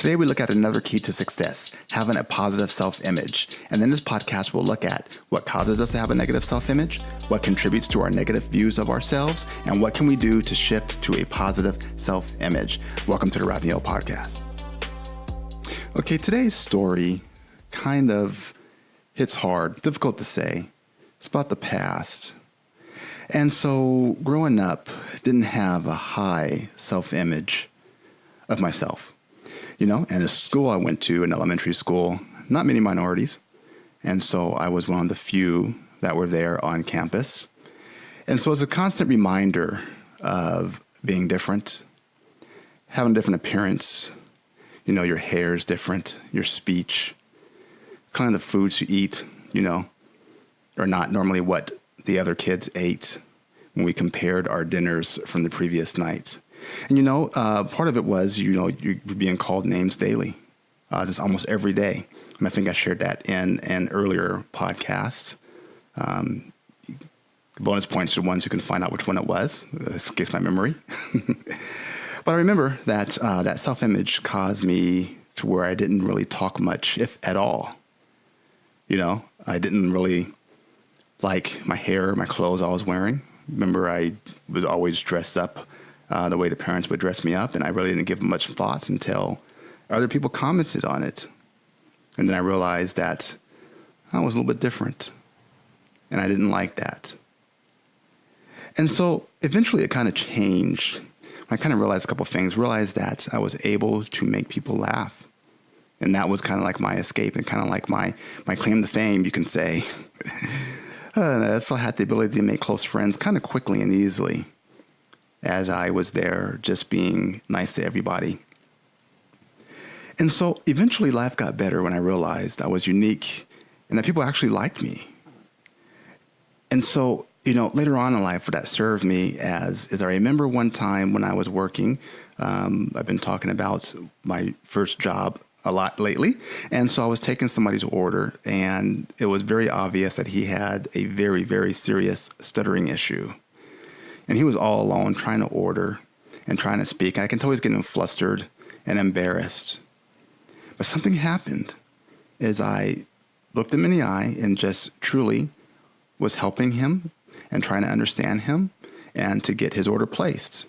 Today we look at another key to success, having a positive self-image. And in this podcast, we'll look at what causes us to have a negative self-image, what contributes to our negative views of ourselves, and what can we do to shift to a positive self-image. Welcome to the Rodney podcast. Okay, today's story kind of hits hard, difficult to say. It's about the past. And so growing up, didn't have a high self-image of myself. And the school I went to, in elementary school, not many minorities. And so I was one of the few that were there on campus. And so it's a constant reminder of being different, having a different appearance. Your hair is different, your speech, kind of the foods you eat, are not normally what the other kids ate when we compared our dinners from the previous night. And, part of it was, you're being called names daily, just almost every day. And I think I shared that in an earlier podcast. Bonus points to the ones who can find out which one it was. Escapes my memory. But I remember that that self-image caused me to where I didn't really talk much, if at all. I didn't really like my hair, my clothes I was wearing. Remember, I was always dressed up the way the parents would dress me up, and I really didn't give much thought until other people commented on it. And then I realized that I was a little bit different, and I didn't like that. And so eventually it kind of changed. I kind of realized a couple of things, realized that I was able to make people laugh. And that was kind of like my escape and kind of like my claim to fame, you can say. I also had the ability to make close friends kind of quickly and easily as I was there just being nice to everybody. And so eventually life got better when I realized I was unique and that people actually liked me. And so, later on in life, that served me as I remember one time when I was working, I've been talking about my first job a lot lately. And so I was taking somebody's order, and it was very obvious that he had a very, very serious stuttering issue. And he was all alone trying to order and trying to speak. I can tell he was getting flustered and embarrassed. But something happened as I looked him in the eye and just truly was helping him and trying to understand him and to get his order placed.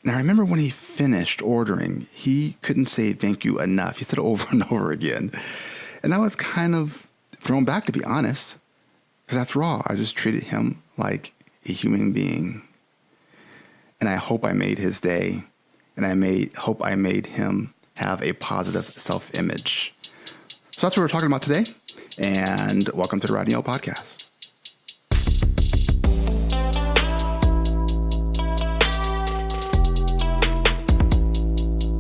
And I remember when he finished ordering, he couldn't say thank you enough. He said it over and over again. And I was kind of thrown back, to be honest, because after all, I just treated him like a human being. And I hope I made his day, and I hope I made him have a positive self-image. So that's what we're talking about today, and welcome to the Rodney podcast.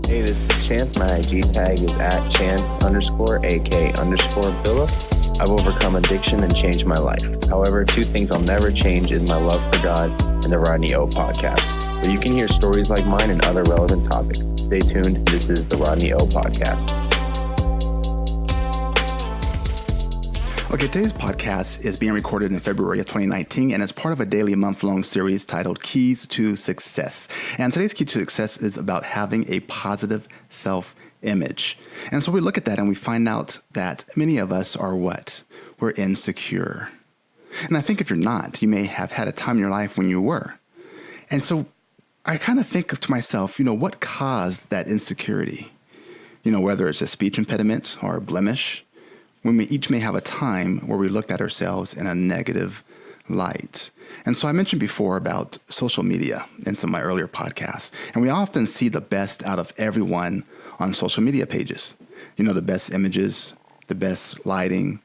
Hey, this is Chance. My IG tag is @Chance_AK_Billups. I've overcome addiction and changed my life. However, two things I'll never change is my love for God and the Rodney O podcast, where you can hear stories like mine and other relevant topics. Stay tuned. This is the Rodney O podcast. Okay, today's podcast is being recorded in February of 2019, and it's part of a daily month-long series titled Keys to Success. And today's key to success is about having a positive self-image. And so we look at that and we find out that many of us are what? We're insecure. And I think if you're not, you may have had a time in your life when you were. And so I kind of think to myself, what caused that insecurity? Whether it's a speech impediment or a blemish, when we each may have a time where we looked at ourselves in a negative light. And so I mentioned before about social media in some of my earlier podcasts, and we often see the best out of everyone on social media pages. The best images, the best lighting.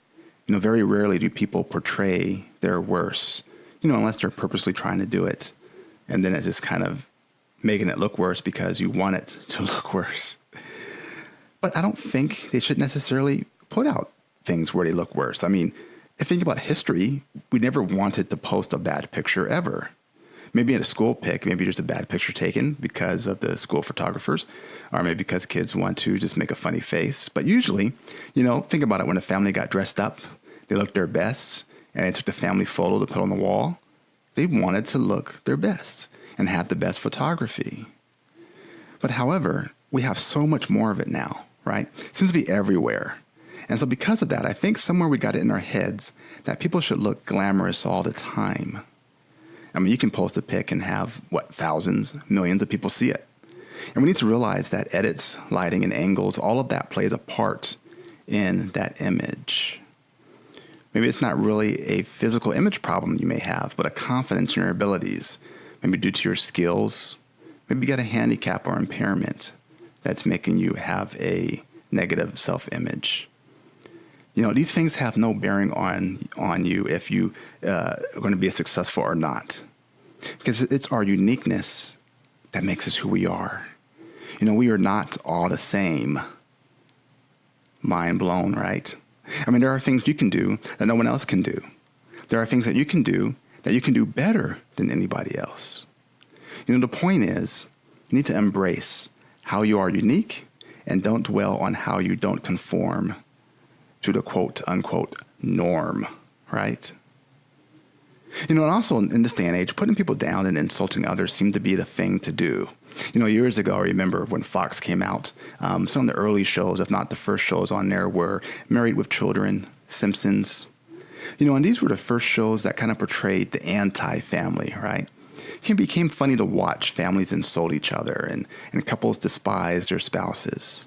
Very rarely do people portray their worst, unless they're purposely trying to do it. And then it's just kind of making it look worse because you want it to look worse. But I don't think they should necessarily put out things where they look worse. I mean, if you think about history, we never wanted to post a bad picture ever. Maybe at a school pic, maybe there's a bad picture taken because of the school photographers, or maybe because kids want to just make a funny face. But usually, think about it, when a family got dressed up, they looked their best, and they took the family photo to put on the wall. They wanted to look their best and have the best photography. But however, we have so much more of it now, right? It seems to be everywhere. And so because of that, I think somewhere we got it in our heads that people should look glamorous all the time. I mean, you can post a pic and have, thousands, millions of people see it. And we need to realize that edits, lighting, and angles, all of that plays a part in that image. Maybe it's not really a physical image problem you may have, but a confidence in your abilities, maybe due to your skills. Maybe you got a handicap or impairment that's making you have a negative self-image. These things have no bearing on you if you are going to be successful or not. Because it's our uniqueness that makes us who we are. We are not all the same. Mind blown, right? I mean, there are things you can do that no one else can do. There are things that you can do better than anybody else. The point is, you need to embrace how you are unique and don't dwell on how you don't conform to the quote unquote norm, right? And also in this day and age, putting people down and insulting others seemed to be the thing to do. Years ago, I remember when Fox came out, some of the early shows, if not the first shows on there, were Married with Children, Simpsons. And these were the first shows that kind of portrayed the anti-family, right? It became funny to watch families insult each other and couples despise their spouses.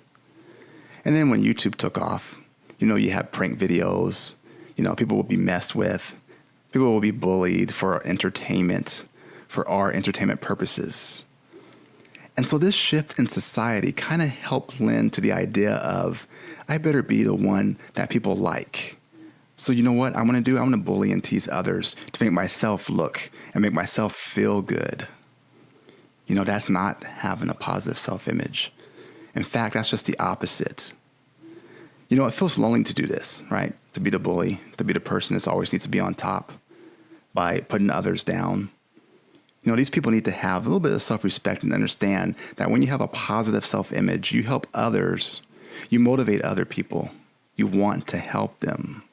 And then when YouTube took off, you had prank videos, people will be messed with, people will be bullied for entertainment, for our entertainment purposes. And so this shift in society kind of helped lend to the idea of, I better be the one that people like. So you know what I'm going to do? I'm going to bully and tease others to make myself look and make myself feel good. That's not having a positive self-image. In fact, that's just the opposite. It feels lonely to do this, right? To be the bully, to be the person that always needs to be on top by putting others down. These people need to have a little bit of self-respect and understand that when you have a positive self-image, you help others, you motivate other people, you want to help them.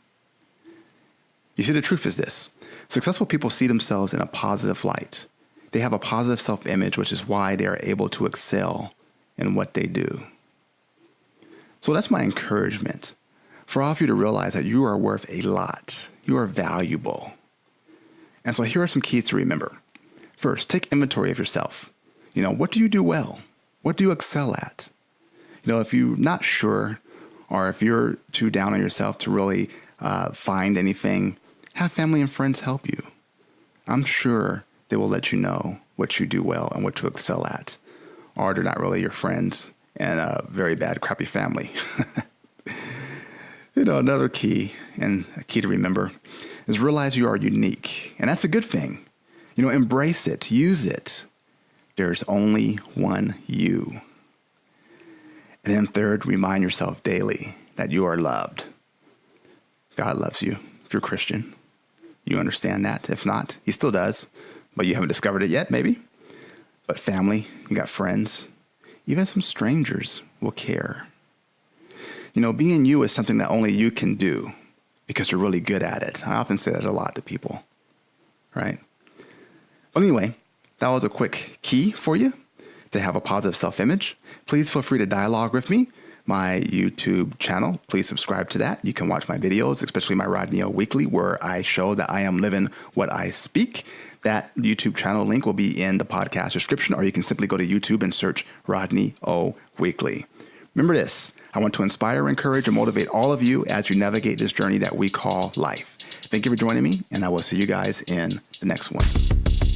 You see, the truth is this. Successful people see themselves in a positive light. They have a positive self-image, which is why they are able to excel in what they do. So that's my encouragement for all of you to realize that you are worth a lot. You are valuable. And so here are some keys to remember. First, take inventory of yourself. What do you do well? What do you excel at? If you're not sure or if you're too down on yourself to really find anything, have family and friends help you. I'm sure they will let you know what you do well and what to excel at. Or they're not really your friends and a very bad, crappy family. Another key, and a key to remember, is realize you are unique. And that's a good thing. Embrace it, use it. There's only one you. And then third, remind yourself daily that you are loved. God loves you. If you're a Christian, you understand that. If not, he still does, but you haven't discovered it yet, maybe. But family, you got friends, even some strangers will care. Being you is something that only you can do because you're really good at it. I often say that a lot to people, right? But anyway, that was a quick key for you to have a positive self-image. Please feel free to dialogue with me. My YouTube channel, please subscribe to that. You can watch my videos, especially my Rodney O Weekly, where I show that I am living what I speak. That YouTube channel link will be in the podcast description, or you can simply go to YouTube and search Rodney O Weekly. Remember this, I want to inspire, encourage, and motivate all of you as you navigate this journey that we call life. Thank you for joining me, and I will see you guys in the next one.